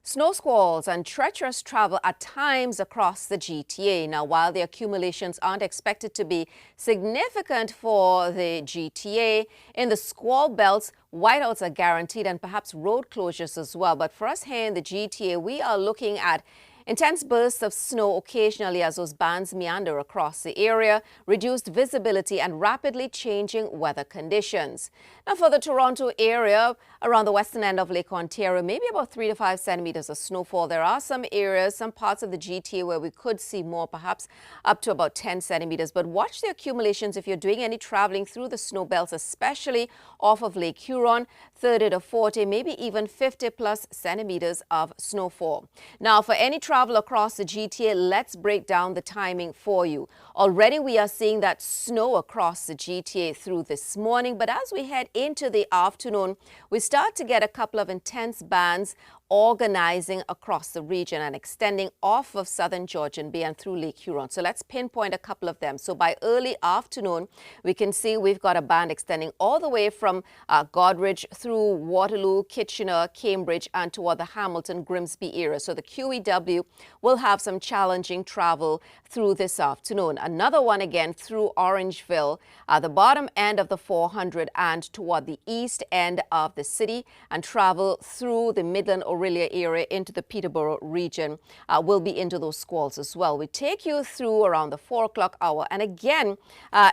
Snow squalls and treacherous travel at times across the GTA. Now, while the accumulations aren't expected to be significant for the GTA, in the squall belts, whiteouts are guaranteed and perhaps road closures as well. But for us here in the GTA, we are looking at intense bursts of snow occasionally as those bands meander across the area, reduced visibility and rapidly changing weather conditions. Now for the Toronto area, around the western end of Lake Ontario, maybe about 3 to 5 centimeters of snowfall. There are some areas, some parts of the GTA where we could see more, perhaps up to about 10 centimeters. But watch the accumulations if you're doing any traveling through the snow belts, especially off of Lake Huron, 30 to 40, maybe even 50 plus centimeters of snowfall. Now for any travel across the GTA, let's break down the timing for you. Already we are seeing that snow across the GTA through this morning, but as we head into the afternoon, we start to get a couple of intense bands organizing across the region and extending off of southern Georgian Bay and through Lake Huron. So let's pinpoint a couple of them. So by early afternoon, we can see we've got a band extending all the way from Goderich through Waterloo, Kitchener, Cambridge, and toward the Hamilton, Grimsby area. So the QEW will have some challenging travel through this afternoon. Another one again through Orangeville, the bottom end of the 400 and toward the east end of the city, and travel through the Midland Aurelia area into the Peterborough region. Will be into those squalls as well. We take you through around the 4 o'clock hour, and again,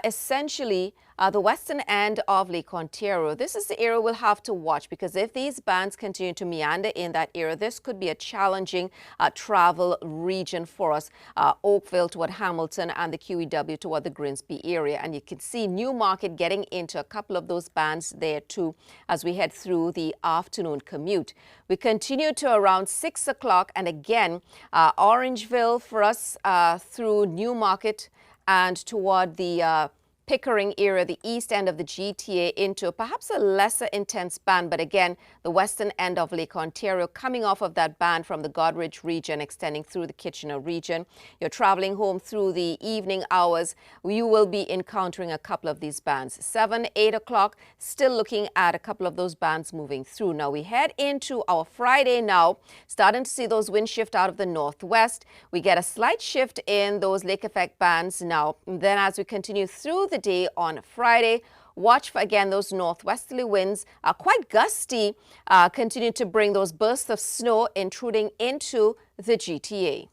essentially the western end of Lake Ontario. This is the area we'll have to watch, because if these bands continue to meander in that area, this could be a challenging travel region for us. Oakville toward Hamilton and the QEW toward the Grimsby area. And you can see Newmarket getting into a couple of those bands there too as we head through the afternoon commute. We continue to around 6 o'clock, and again, Orangeville for us through Newmarket and toward the Pickering area, the east end of the GTA, into perhaps a lesser intense band, but again, the western end of Lake Ontario coming off of that band from the Goderich region, extending through the Kitchener region. You're traveling home through the evening hours, you will be encountering a couple of these bands. 7, 8 o'clock, still looking at a couple of those bands moving through. Now we head into our Friday now, starting to see those winds shift out of the northwest. We get a slight shift in those lake effect bands now. And then as we continue through the day on Friday, watch for again those northwesterly winds, quite gusty, continue to bring those bursts of snow intruding into the GTA.